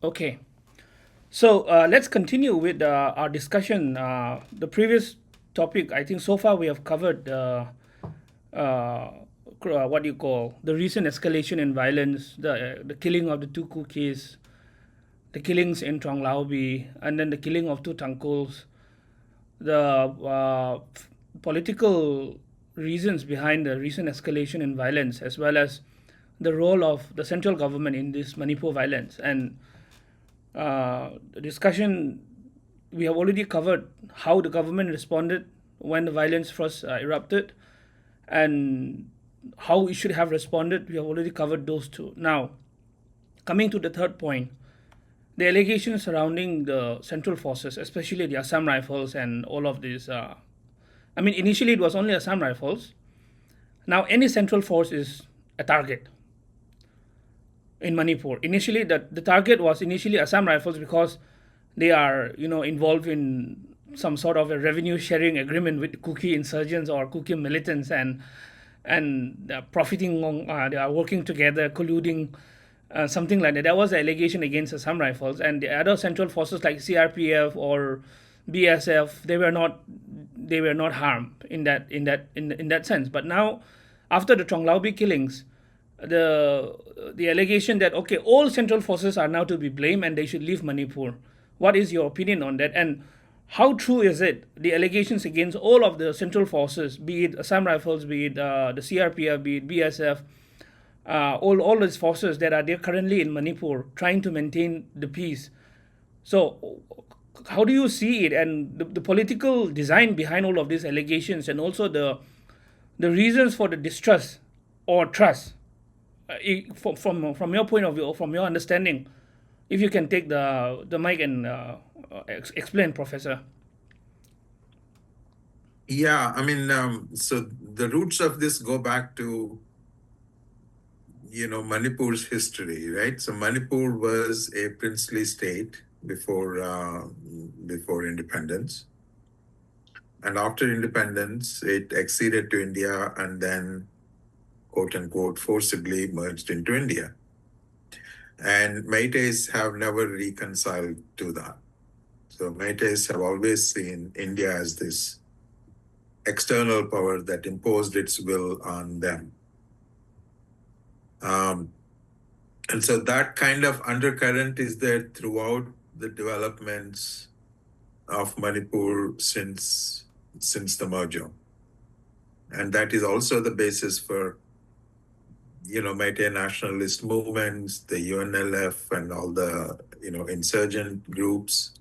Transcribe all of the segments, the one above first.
Okay. So let's continue with our discussion. The previous topic, I think so far we have covered uh, what do you call the recent escalation in violence, the killing of the two Kukis, the killings in Trong Laubi, and then the killing of two Tangkuls, the political reasons behind the recent escalation in violence, as well as the role of the central government in this Manipur violence. And the discussion, we have already covered how the government responded when the violence first erupted, and how it should have responded. We have already covered those two. Now, coming to the third point, the allegations surrounding the central forces, especially the Assam Rifles and all of these. I mean, initially it was only Assam Rifles. Now, any central force is a target in Manipur. Initially, the target was initially Assam Rifles because they are, involved in some sort of a revenue sharing agreement with Kuki insurgents or Kuki militants, and profiting on, they are working together, colluding, something like that. That was the allegation against Assam Rifles, and the other central forces like CRPF or BSF, they were not harmed in that sense. But now, after the Chonglaubi killings, the allegation that okay, all central forces are now to be blamed and they should leave Manipur. What is your opinion on that? And how true is it? The allegations against all of the central forces, be it Assam Rifles, be it the CRPF, be it BSF, all these forces that are there currently in Manipur trying to maintain the peace. So, how do you see it, and the political design behind all of these allegations, and also the reasons for the distrust or trust, from your point of view, or from your understanding, if you can take the mic and explain, Professor. Yeah, I mean, so the roots of this go back to, Manipur's history, right? So Manipur was a princely state before independence, and after independence, it acceded to India and then, quote unquote, forcibly merged into India. And Meiteis have never reconciled to that. So Meiteis have always seen India as this external power that imposed its will on them. Um, and so that kind of undercurrent is there throughout the developments of Manipur since the merger. And that is also the basis for, Meitei nationalist movements, the UNLF and all the, insurgent groups,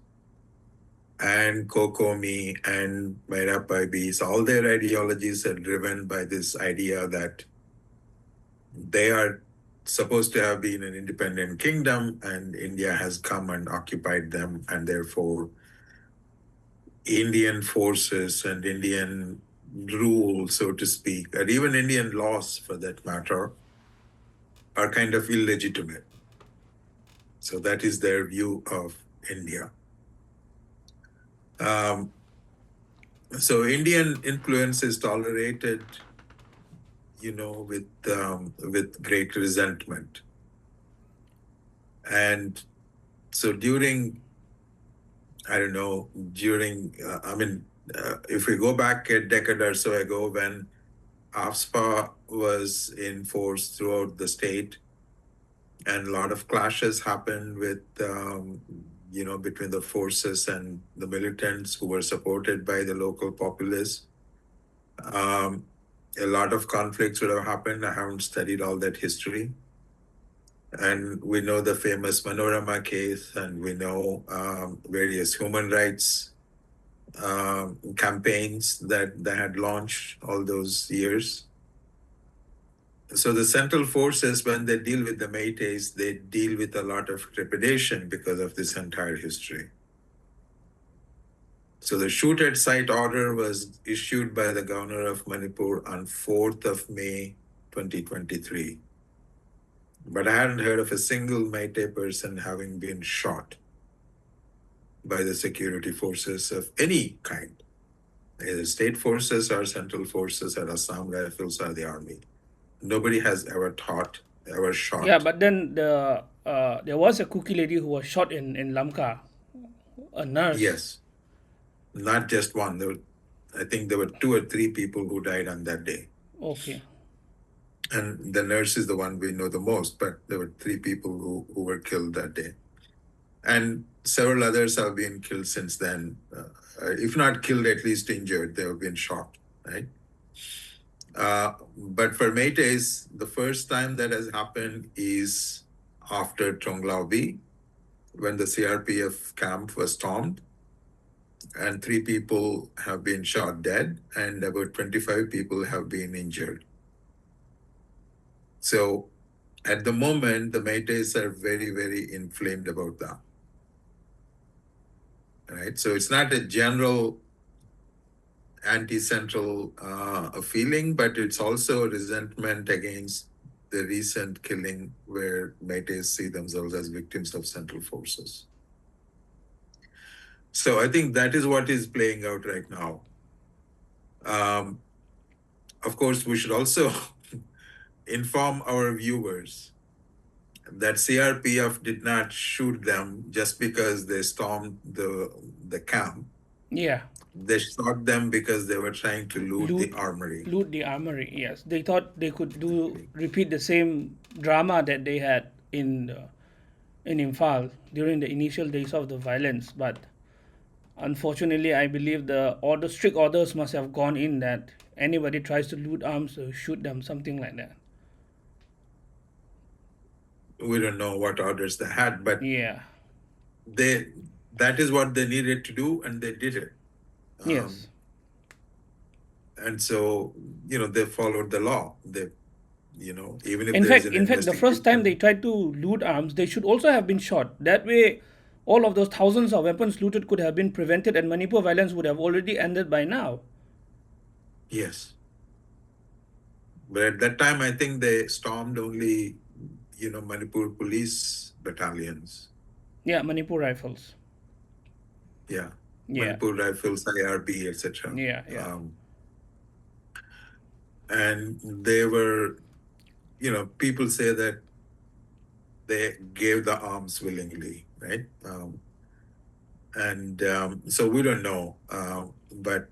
and Kokomi and Mairapaibi. All their ideologies are driven by this idea that they are supposed to have been an independent kingdom and India has come and occupied them, and therefore Indian forces and Indian rule, so to speak, or even Indian laws for that matter, are kind of illegitimate. So that is their view of India. So Indian influence is tolerated, with great resentment. And so I don't know, if we go back a decade or so ago when AFSPA was in force throughout the state, and a lot of clashes happened with, between the forces and the militants who were supported by the local populace. A lot of conflicts would have happened. I haven't studied all that history. And we know the famous Manorama case, and we know various human rights campaigns that they had launched all those years. So the central forces, when they deal with the Meiteis, they deal with a lot of trepidation because of this entire history. So the shoot at sight order was issued by the governor of Manipur on 4th of May, 2023. But I hadn't heard of a single Meitei person having been shot by the security forces of any kind, either state forces or central forces or Assam Rifles or the army. Nobody has ever Yeah, shot. but then there was a Kuki lady who was shot in Lamka, a nurse. Yes, not just one. I think there were 2 or 3 people who died on that day. Okay. And the nurse is the one we know the most, but there were 3 people who were killed that day. And several others have been killed since then. If not killed, at least injured. They have been shot, right? But for Meiteis, the first time that has happened is after Tonglau B, when the CRPF camp was stormed, and 3 people have been shot dead, and about 25 people have been injured. So at the moment, the Meiteis are very, very inflamed about that. Right? So it's not a general anti-central feeling, but it's also resentment against the recent killing where Meiteis see themselves as victims of central forces. So I think that is what is playing out right now. Of course, we should also inform our viewers that CRPF did not shoot them just because they stormed the camp. Yeah. They shot them because they were trying to loot the Loot armory. loot the armory. Yes, they thought they could repeat the same drama that they had in Imphal during the initial days of the violence, but unfortunately, I believe the strict orders must have gone in that anybody tries to loot arms, shoot them, something like that. We don't know what orders they had, but Yeah. that is what they needed to do, and they did it. Yes. And so, they followed the law. They, even if In there's fact, an in fact, the first time they investigation. tried to loot arms, they should also have been shot. That way, all of those thousands of weapons looted could have been prevented, and Manipur violence would have already ended by now. Yes. But at that time, I think they stormed only, Manipur police battalions. Yeah, Manipur rifles. Yeah. Yeah. Manipur Rifles, IRB, etc. Yeah. Yeah. And they were, people say that they gave the arms willingly, right? So we don't know, but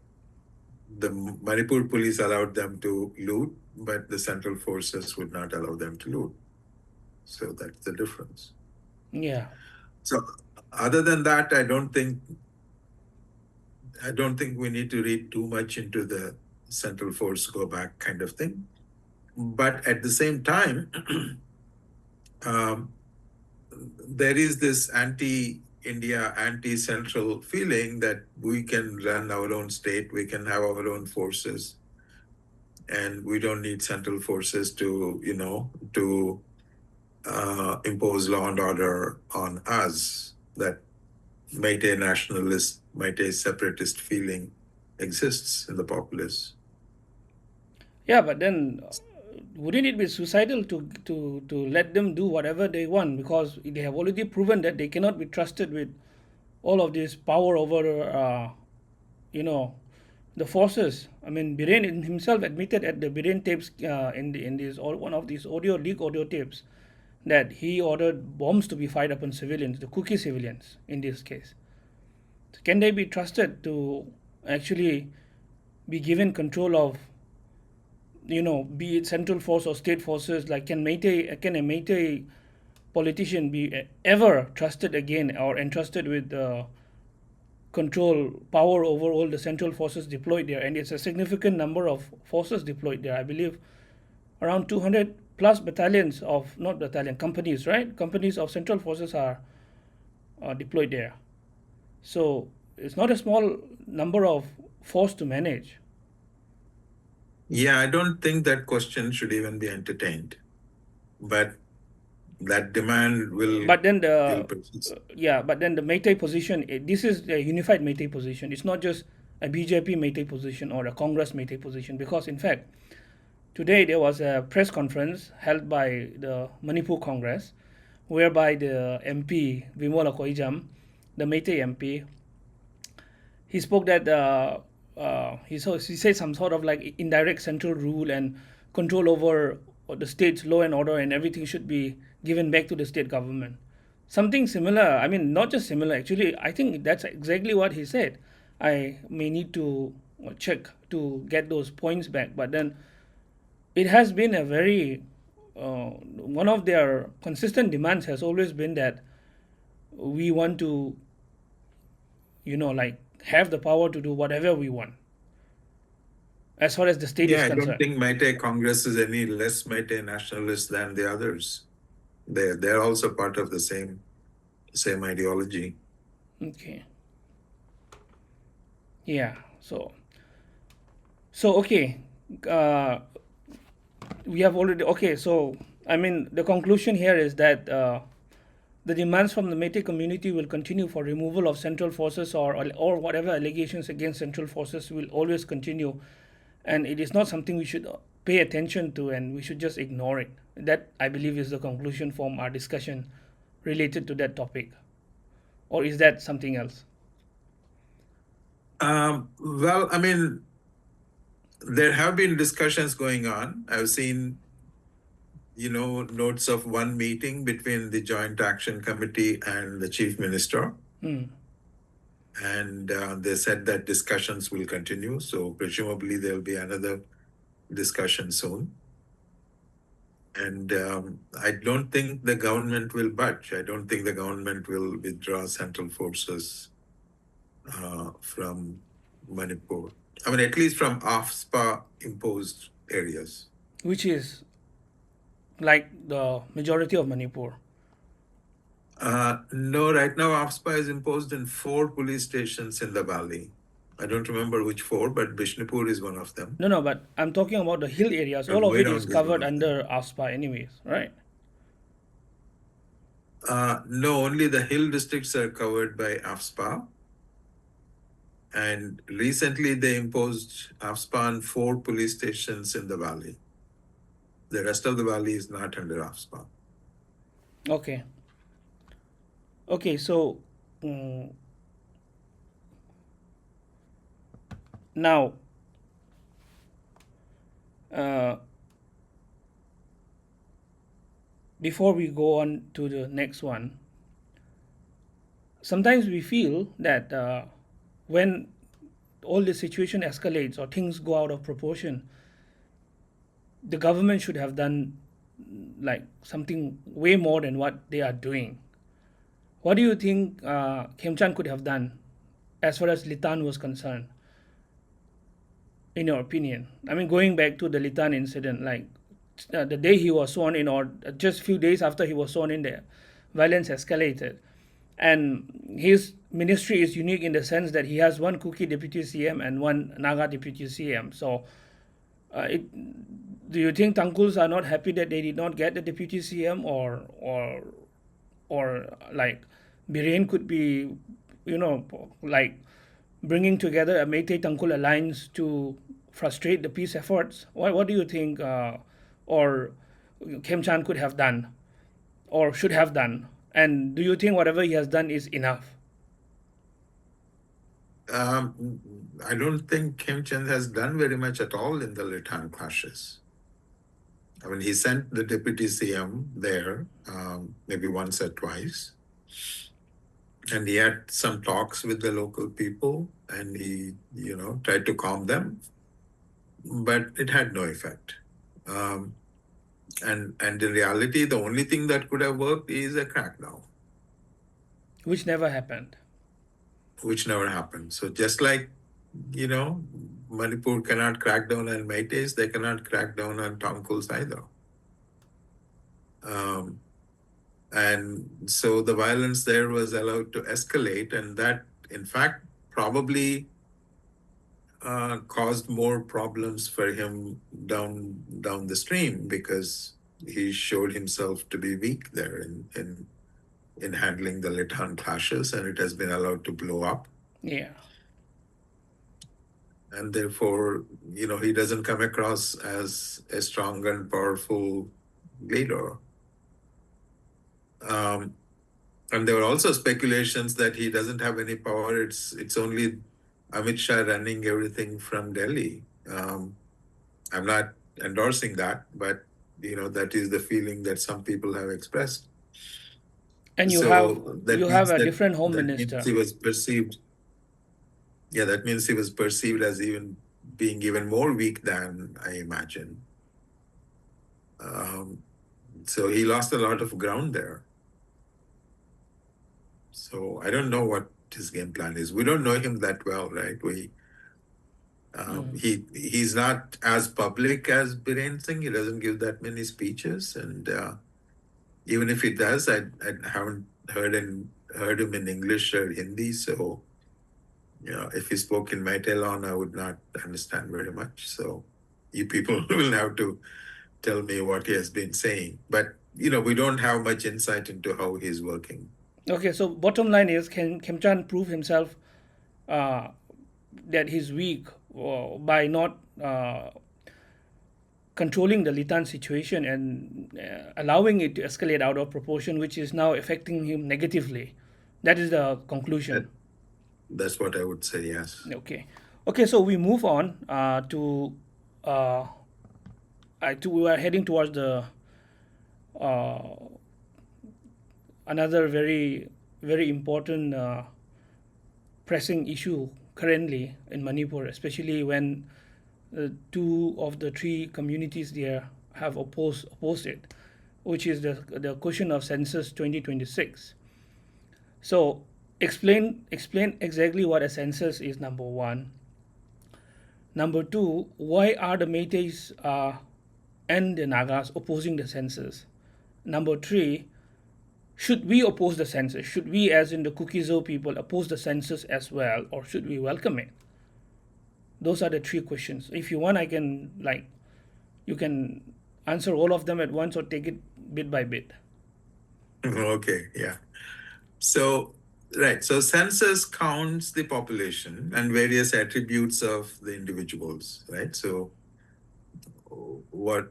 the Manipur police allowed them to loot, but the central forces would not allow them to loot. So that's the difference. Yeah. So other than that, I don't think we need to read too much into the central force go back kind of thing. But at the same time, there is this anti-India, anti-central feeling that we can run our own state, we can have our own forces, and we don't need central forces to impose law and order on us. That Meitei nationalist, Meitei separatist feeling exists in the populace. Yeah, but then wouldn't it be suicidal to let them do whatever they want, because they have already proven that they cannot be trusted with all of this power over the forces. I mean, Biren himself admitted at the Biren tapes in this one of these leak audio tapes that he ordered bombs to be fired upon civilians, the Kuki civilians in this case. So can they be trusted to actually be given control of, be it central force or state forces? Like, can a Meitei politician be ever trusted again or entrusted with control power over all the central forces deployed there? And it's a significant number of forces deployed there. I believe around 200 plus battalions of, not battalion, companies, right? Companies of central forces are deployed there. So it's not a small number of force to manage. Yeah, I don't think that question should even be entertained. But that demand will But then persist. but then the Meitei position, this is a unified Meitei position. It's not just a BJP Meitei position or a Congress Meitei position, because in fact, today there was a press conference held by the Manipur Congress, whereby the MP Vimola Koijam, the Meitei MP, he spoke that he said some sort of like indirect central rule and control over the state's law and order, and everything should be given back to the state government. Something similar, I mean, not just similar, actually, I think that's exactly what he said. I may need to check to get those points back, but then it has been a very, one of their consistent demands has always been that we want to, like have the power to do whatever we want as far as the state is Yeah, I don't concerned. think Meitei Congress is any less Meitei nationalist than the others. They're also part of the same ideology. Okay. Yeah. So okay. Uh, we have already okay. So I mean, the conclusion here is that the demands from the Meitei community will continue for removal of central forces or whatever allegations against central forces will always continue, and it is not something we should pay attention to, and we should just ignore it. That I believe is the conclusion from our discussion related to that topic, or is that something else? Well, I mean, there have been discussions going on. I've seen, notes of one meeting between the Joint Action Committee and the Chief Minister. And they said that discussions will continue. So presumably there'll be another discussion soon. And I don't think the government will budge. I don't think the government will withdraw central forces from Manipur. I mean, at least from AFSPA imposed areas. Which is like the majority of Manipur. No, right now AFSPA is imposed in 4 police stations in the valley. I don't remember which 4, but Bishnupur is one of them. No, but I'm talking about the hill areas. And All of it is Wairang is one covered of under ASPA, anyways, right? No, only the hill districts are covered by AFSPA. And recently they imposed AFSPA on 4 police stations in the valley. The rest of the valley is not under AFSPA. Okay. Okay, so now before we go on to the next one, sometimes we feel that when all the situation escalates or things go out of proportion, the government should have done like something way more than what they are doing. What do you think Khemchan could have done as far as Litan was concerned, in your opinion? I mean, going back to the Litan incident, like the day he was sworn in, or just few days after he was sworn in, the violence escalated. And his ministry is unique in the sense that he has one Kuki deputy CM and one Naga deputy CM. So, do you think Tangkuls are not happy that they did not get the deputy CM, or like Biren could be, like bringing together a Meitei Tangkul alliance to frustrate the peace efforts? What do you think, or Khemchan could have done, or should have done? And do you think whatever he has done is enough? I don't think Kim Chand has done very much at all in the Litan clashes. I mean, he sent the deputy CM there, maybe once or twice. And he had some talks with the local people and he, tried to calm them. But it had no effect. And in reality, the only thing that could have worked is a crackdown. Which never happened. Which never happened. So just like, Manipur cannot crack down on Meiteis, they cannot crack down on Tangkuls either. And so the violence there was allowed to escalate, and that, in fact, probably caused more problems for him down the stream because he showed himself to be weak there in handling the Litan clashes, and it has been allowed to blow up. Yeah. And therefore, he doesn't come across as a strong and powerful leader. And there were also speculations that he doesn't have any power. It's only Amit Shah running everything from Delhi. I'm not endorsing that, but that is the feeling that some people have expressed. And So you that have means a that different home that means minister. he was perceived. Yeah, that means he was perceived as even being even more weak than I imagine. Um, so he lost a lot of ground there. So I don't know what his game plan is. We don't know him that well, right? He's not as public as Biren Singh. He doesn't give that many speeches, and even if he does, I haven't heard him in English or Hindi. So if he spoke in Meitei, I would not understand very much. So you people will have to tell me what he has been saying. But we don't have much insight into how he's working. Okay, so bottom line is, can Kemchan prove himself uh, that he's weak by not controlling the Litan situation and allowing it to escalate out of proportion, which is now affecting him negatively? That is the conclusion. That, that's what I would say, yes. Okay. Okay, so we move on uh, we are heading towards the uh, another very important pressing issue currently in Manipur, especially when two of the three communities there have opposed it, which is the question of census 2026. So explain exactly what a census is. Number one. Number two, why are the Meiteis and the Nagas opposing the census? Number three, should we oppose the census? Should we, as in the Kukizo people, oppose the census as well, or should we welcome it? Those are the three questions. If you want, I can you can answer all of them at once or take it bit by bit. Okay, yeah. So, right. So census counts the population and various attributes of the individuals, right? So what,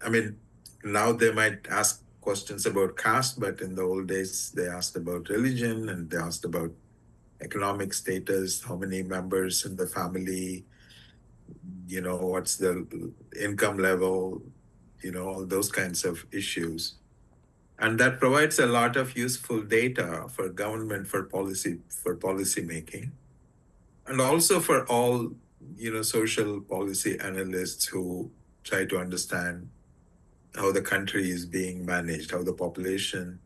I mean, now they might ask questions about caste, but in the old days, they asked about religion and they asked about economic status, how many members in the family, what's the income level, all those kinds of issues. And that provides a lot of useful data for government for policy making, and also for all social policy analysts who try to understand how the country is being managed, how the population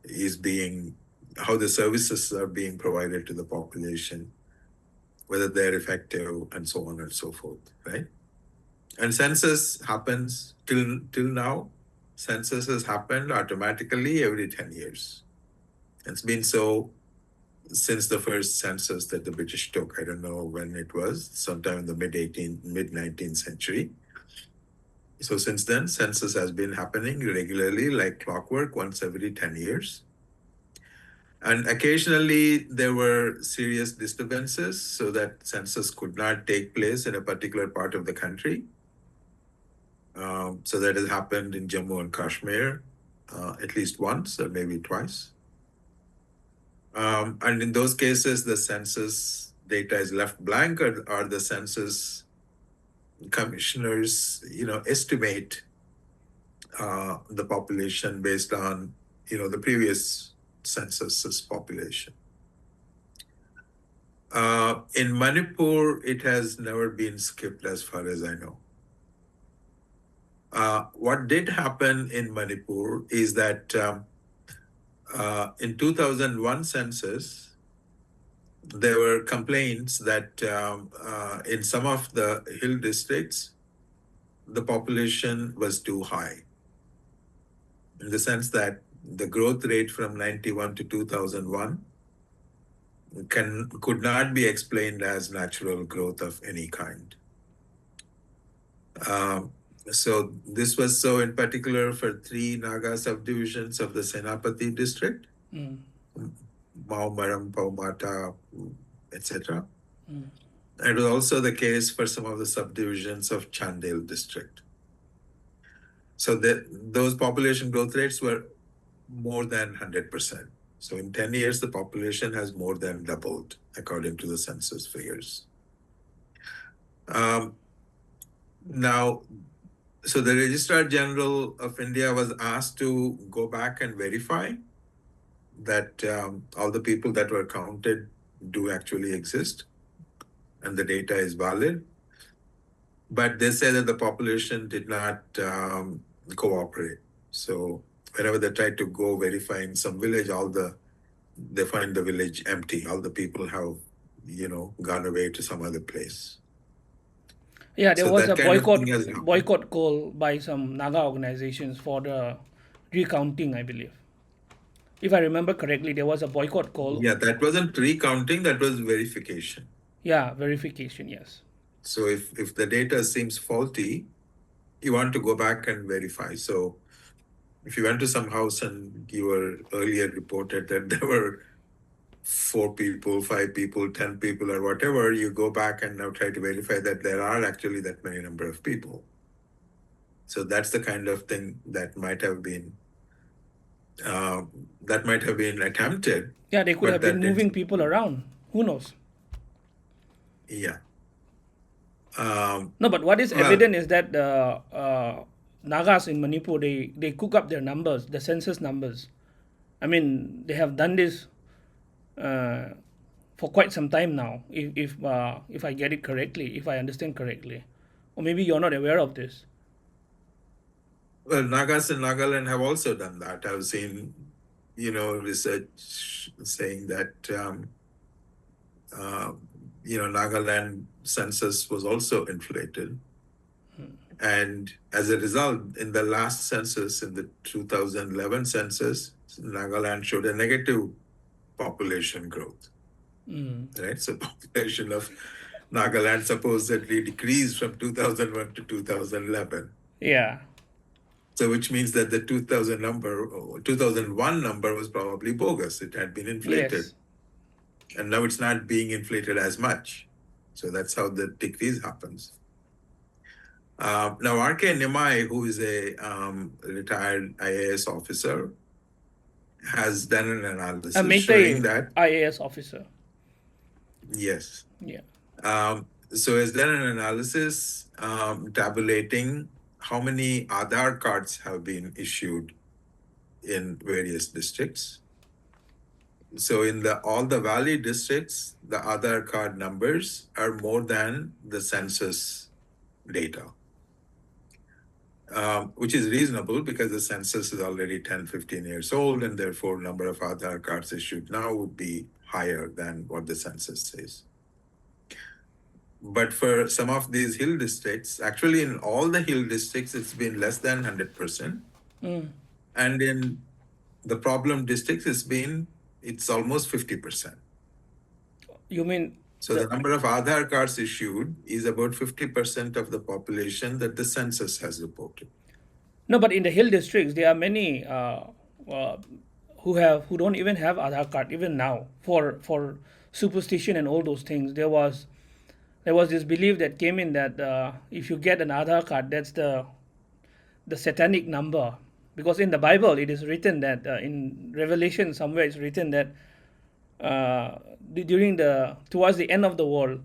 is being, how the services are being provided to the population, whether they're effective, and so on and so forth, right? And census happens till now. Census has happened automatically every 10 years. It's been so since the first census that the British took. I don't know when it was, sometime in the mid 19th century. So since then, census has been happening regularly, like clockwork, once every 10 years. And occasionally there were serious disturbances so that census could not take place in a particular part of the country. So that has happened in Jammu and Kashmir at least once or maybe twice. And in those cases, the census data is left blank, or the census commissioners, estimate the population based on, the previous census's population. In Manipur, it has never been skipped as far as I know. What did happen in Manipur is that in 2001 census, there were complaints that in some of the hill districts, the population was too high, in the sense that the growth rate from 91 to 2001 could not be explained as natural growth of any kind. So this was so in particular for three Naga subdivisions of the Senapati district, Maumaram, Paumata, etc. It was also the case for some of the subdivisions of Chandel district. So those population growth rates were more than 100%. So in 10 years, the population has more than doubled, according to the census figures. Now, So the Registrar General of India was asked to go back and verify that all the people that were counted do actually exist and the data is valid. But they say that the population did not cooperate. So whenever they tried to go verify in some village, they find the village empty. All the people have, gone away to some other place. Yeah, there So was that a kind of thing has happened. boycott call by some Naga organizations for the recounting, I believe. If I remember correctly, there was a boycott call. Yeah, that wasn't recounting, that was verification. Yeah, verification, yes. So if the data seems faulty, you want to go back and verify. So if you went to some house and you were earlier reported that there were 4 people, 5 people, 10 people, or whatever, you go back and now try to verify that there are actually that many number of people. So that's the kind of thing that might have been attempted. Yeah, they could But have been that didn't moving people succeed. around. Who knows? Yeah. Um, No, but what is well, evident is that the Nagas in Manipur, they cook up their numbers, the census numbers. I mean, they have done this uh, for quite some time now, if I get it correctly, if I understand correctly. Or maybe you're not aware of this. well, Nagas in Nagaland have also done that. I've seen, research saying that uh, Nagaland census was also inflated. And as a result, in the last census, in the 2011 census, Nagaland showed a negative population growth, right? So population of Nagaland supposedly decreased from 2001 to 2011. Yeah. So which means that the 2001 number was probably bogus. It had been inflated. Yes. And now it's not being inflated as much. So that's how the decrease happens. Now, R.K. Nimai, who is a retired IAS officer, has done an A analysis showing Meitei that, IAS officer. yes. Yeah. So has done an analysis tabulating how many Aadhaar cards have been issued in various districts. So in all the valley districts, the Aadhaar card numbers are more than the census data. Which is reasonable because the census is already 10, 15 years old, and therefore number of Aadhaar cards issued now would be higher than what the census says. But for some of these hill districts, actually in all the hill districts, it's been less than 100%. And in the problem districts, it's almost 50%. You mean So the number of Aadhaar cards issued is about 50% of the population that the census has reported. no? But in the hill districts, there are many uh, who don't even have Aadhaar card even now for superstition and all those things. There was this belief that came in that if you get an Aadhaar card, that's the satanic number, because in the Bible it is written that in Revelation somewhere it's written that during the towards the end of the world,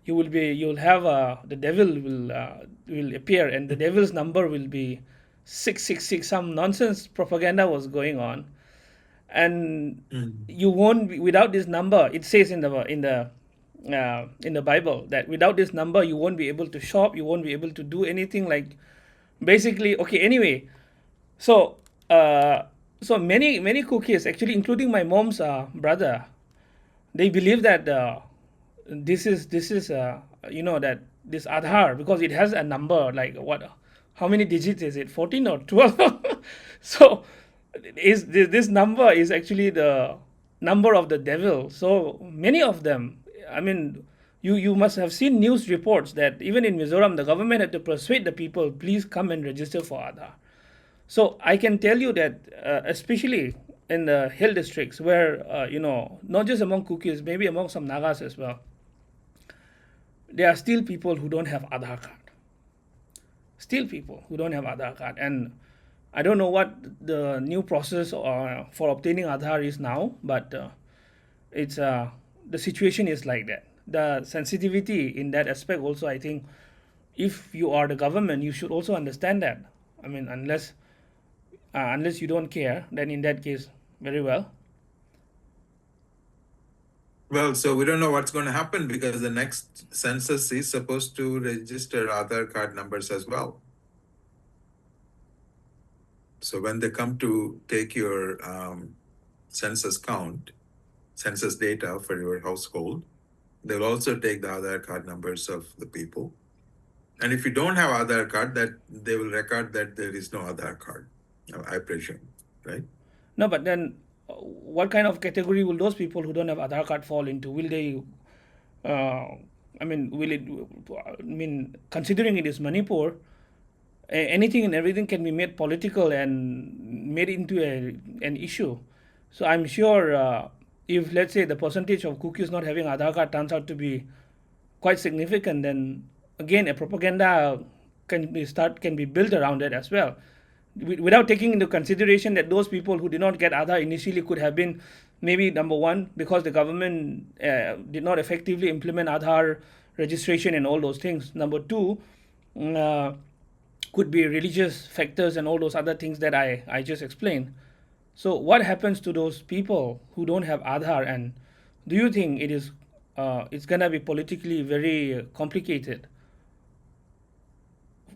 you'll have the devil will appear, and the devil's number will be 666. Some nonsense propaganda was going on, and you won't be, without this number. It says in the Bible that without this number you won't be able to shop, you won't be able to do anything, like basically. Okay, anyway, so so many cookies, actually including my mom's brother, they believe that this is that this Aadhaar, because it has a number, like what, how many digits is it, 14 or 12? So is this number is actually the number of the devil. So many of them, I mean, you must have seen news reports that even in Mizoram the government had to persuade the people, please come and register for Aadhaar. So I can tell you that, especially in the hill districts, where not just among Kukis, maybe among some Nagas as well, there are still people who don't have Aadhaar card. Still people who don't have Aadhaar card, and I don't know what the new process for obtaining Aadhaar is now, but it's the situation is like that. The sensitivity in that aspect also, I think, if you are the government, you should also understand that. I mean, unless you don't care, then in that case, very well. Well, so we don't know what's going to happen because the next census is supposed to register Aadhaar card numbers as well. So when they come to take your census count, census data for your household, they'll also take the Aadhaar card numbers of the people. And if you don't have Aadhaar card, that they will record that there is no Aadhaar card, I presume, right? No, but then what kind of category will those people who don't have Aadhaar card fall into? Will they? Uh, I mean, will it? I mean, considering it is Manipur, anything and everything can be made political and made into an issue. So I'm sure if, let's say, the percentage of Kukis not having Aadhaar card turns out to be quite significant, then again a propaganda can be built around it as well, without taking into consideration that those people who did not get Aadhaar initially could have been maybe, number one, because the government did not effectively implement Aadhaar registration and all those things. Number two, uh, could be religious factors and all those other things that I just explained. So what happens to those people who don't have Aadhaar, and do you think it's gonna be politically very complicated?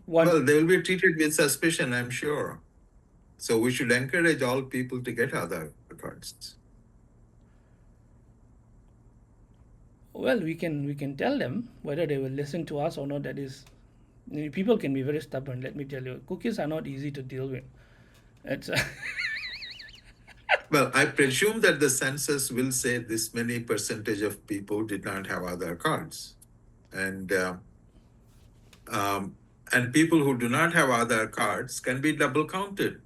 Once, Well, they will be treated with suspicion, I'm sure. So we should encourage all people to get Aadhaar cards. well, we can tell them whether they will listen to us or not. That is, people can be very stubborn. Let me tell you, cookies are not easy to deal with. It's Well, I presume that the census will say this many percentage of people did not have Aadhaar cards. And and people who do not have Aadhaar cards can be double counted,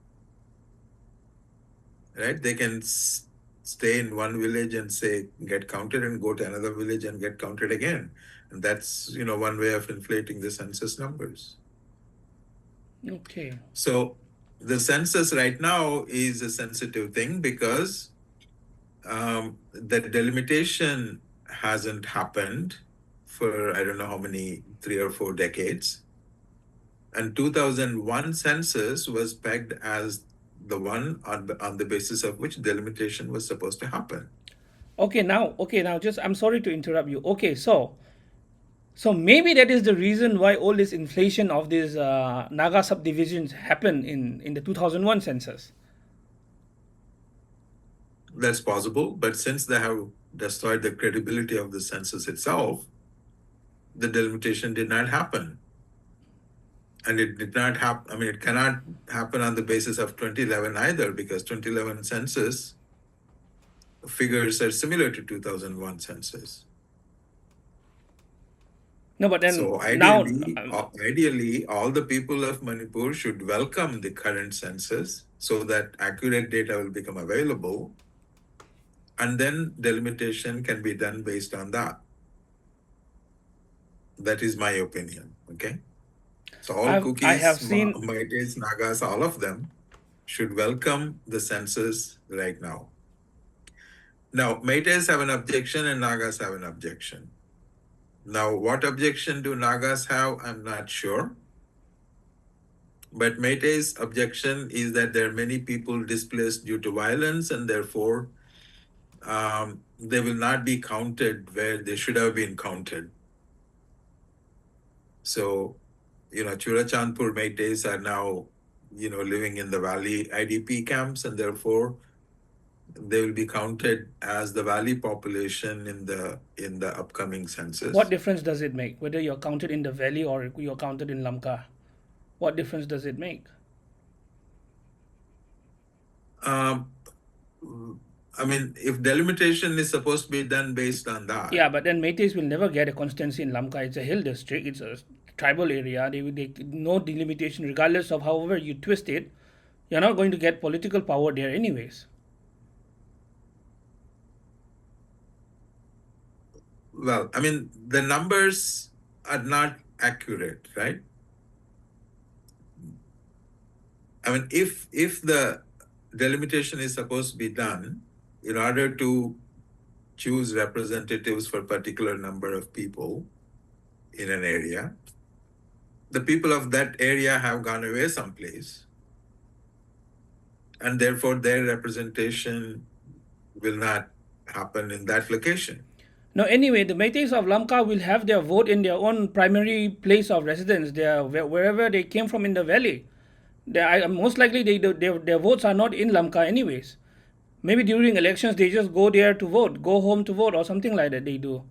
right? They can stay in one village and say get counted and go to another village and get counted again. And that's, one way of inflating the census numbers. okay. So the census right now is a sensitive thing because the delimitation hasn't happened for I don't know how many, 3 or 4 decades. And 2001 census was pegged as the one on the basis of which delimitation was supposed to happen. Okay, now, just I'm sorry to interrupt you. Okay, so maybe that is the reason why all this inflation of these Naga subdivisions happened in the 2001 census. That's possible, but since they have destroyed the credibility of the census itself, the delimitation did not happen. And it did not happen, it cannot happen on the basis of 2011 either, because 2011 census figures are similar to 2001 census. No, but then So now, ideally, all the people of Manipur should welcome the current census so that accurate data will become available, and then delimitation can be done based on that. That is my opinion. Okay. So all I Kukis, have seen. Meiteis, Nagas, all of them should welcome the census right now. Now, Meiteis have an objection and Nagas have an objection. Now, what objection do Nagas have? I'm not sure. But Meitei's objection is that there are many people displaced due to violence, and therefore they will not be counted where they should have been counted. So, Churachandpur Meiteis are now, living in the valley IDP camps, and therefore they will be counted as the valley population in the upcoming census. What difference does it make whether you're counted in the valley or you're counted in Lamka? What difference does it make? Um, if delimitation is supposed to be done based on that. Yeah, but then Meiteis will never get a constituency in Lamka. It's a hill district. It's a tribal area. They no delimitation, regardless of however you twist it. You're not going to get political power there, anyways. Well, the numbers are not accurate, right? If the delimitation is supposed to be done in order to choose representatives for a particular number of people in an area, the people of that area have gone away someplace, and therefore their representation will not happen in that location. No, anyway, the Meiteis of Lamka will have their vote in their own primary place of residence, wherever they came from in the valley. Most likely, their votes are not in Lamka, anyways. Maybe during elections, they just go there to vote, go home to vote, or something like that. They do.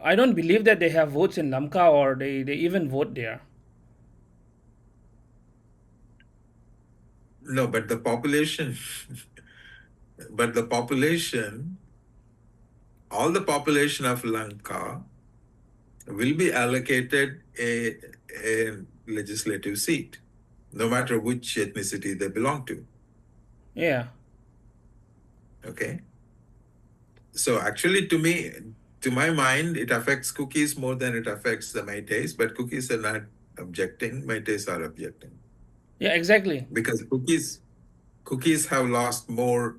I don't believe that they have votes in Lamka or they even vote there. No, but the population, but the population, all the population of Lanka will be allocated a legislative seat, no matter which ethnicity they belong to. Yeah. Okay. So actually, to my mind, it affects Kukis more than it affects the Meiteis, but Kukis are not objecting, Meiteis are objecting. Yeah, exactly. Because Kukis have lost more,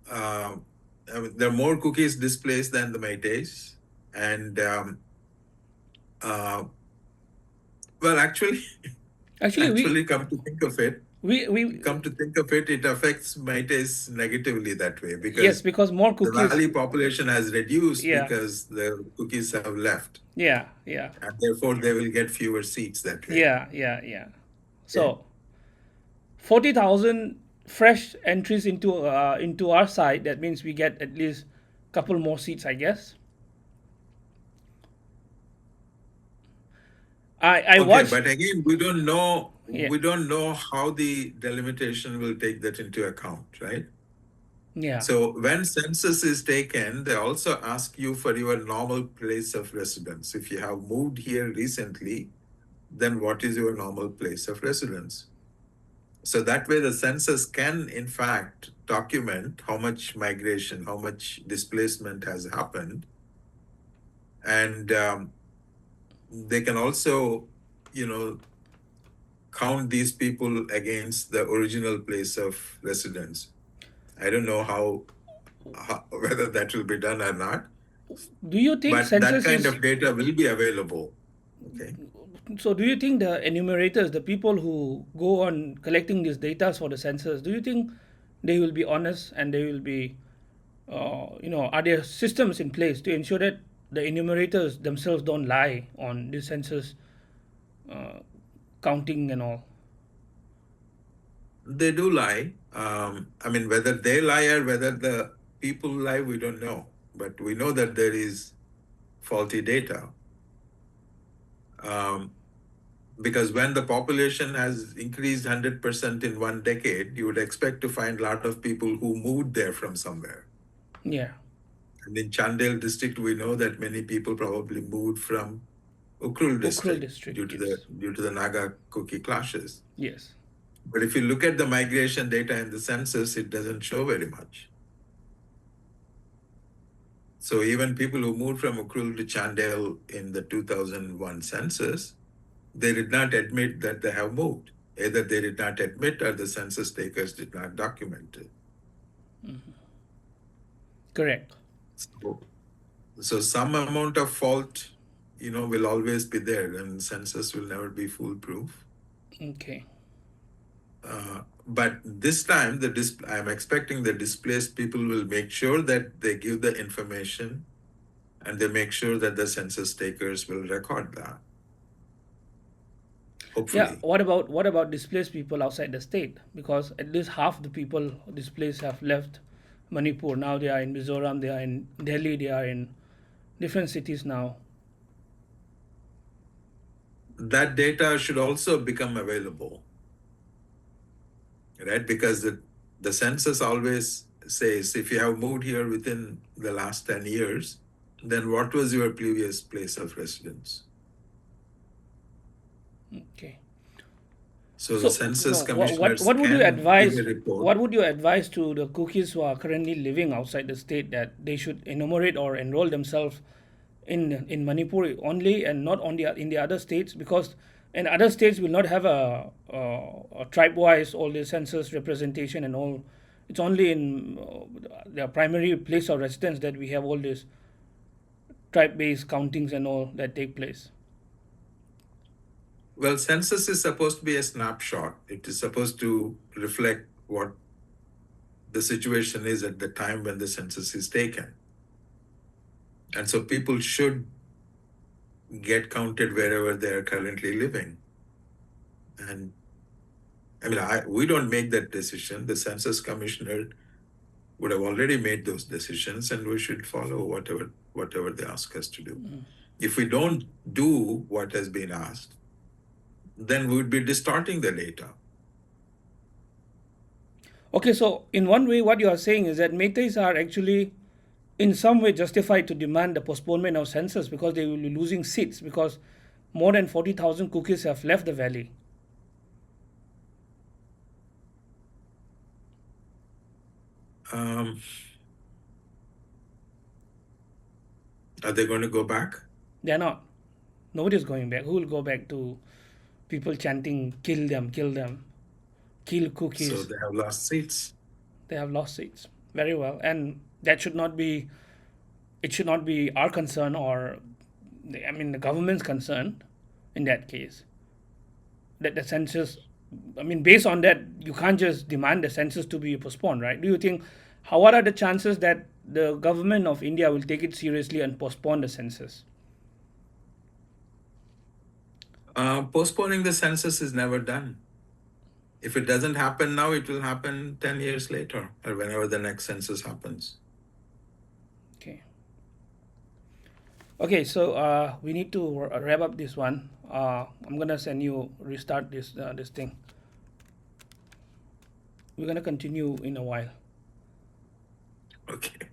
there are more Kukis displaced than the Meiteis. And well, actually, Actually, come to think of it, we it affects Meiteis negatively that way, yes, because because more the cookies. valley population has reduced Yeah, because the Kukis have left, yeah, yeah, and therefore they will get fewer seats that way. yeah, yeah, yeah. Okay? So 40,000 fresh entries into our side. That means we get at least couple more seats, I guess. I Okay, watched. but again, we don't know Yeah, how the delimitation will take that into account, right? yeah. So when census is taken, they also ask you for your normal place of residence. If you have moved here recently, then what is your normal place of residence? So that way the census can, in fact, document how much migration, how much displacement has happened. And they can also, count these people against the original place of residence. I don't know whether that will be done or not, Do you think but that census kind is of data will be available. Okay. so? Do you think the enumerators, the people who go on collecting these data for the census, do you think they will be honest and they will be, are there systems in place to ensure that the enumerators themselves don't lie on the census uh, counting and all? They do lie. I mean, whether they lie or whether the people lie, we don't know. But we know that there is faulty data. Because when the population has increased 100% in one decade, you would expect to find a lot of people who moved there from somewhere. Yeah. And in Chandel district, we know that many people probably moved from Ukrul Ukrul district district, yes. due to the Naga Kuki clashes. Yes. But if you look at the migration data in the census, it doesn't show very much. So even people who moved from Ukrul to Chandel in the 2001 census, they did not admit that they have moved. Either they did not admit or the census takers did not document it. Correct. So some amount of fault, will always be there, and census will never be foolproof. Okay. But this time, I'm expecting the displaced people will make sure that they give the information, and they make sure that the census takers will record that. Yeah. Hopefully. What about displaced people outside the state? Because at least half the people displaced have left Manipur. Now they are in Mizoram. They are in Delhi. They are in different cities now. That data should also become available, right? Because the census always says if you have moved here within the last 10 years, then what was your previous place of residence? Okay. So the So, census what commissioners would you can give advise? a report. What would you advise to the cookies who are currently living outside the state that they should enumerate or enroll themselves in Manipur only and not on in the other states, because in other states will not have a tribe wise all the census representation and all. It's only in their primary place of residence that we have all these tribe based countings and all that take place. Well, census is supposed to be a snapshot. It is supposed to reflect what the situation is at the time when the census is taken. And so people should get counted wherever they are currently living. And I mean, we don't make that decision. The census commissioner would have already made those decisions, and we should follow whatever they ask us to do. If we don't do what has been asked, then we would be distorting the data. Okay, so in one way, what you are saying is that Meiteis are actually in some way justified to demand the postponement of census because they will be losing seats because more than 40,000 Kukis have left the valley. Are they going to go back? They are not. Nobody is going back. Who will go back to people chanting, kill them, kill So Kukis? they have lost seats. They have lost seats. Very well. And that should not be, it should not be our concern or, I mean, the government's concern in that case. That the census, I mean, based on that, you can't just demand the census to be postponed, right? Do you think, what are the chances that the government of India will take it seriously and postpone the census? Postponing the census is never done. If it doesn't happen now, it will happen 10 years later or whenever the next census happens. Okay. Okay, so we need to wrap up this one. I'm gonna send you restart this thing. We're gonna continue in a while. Okay.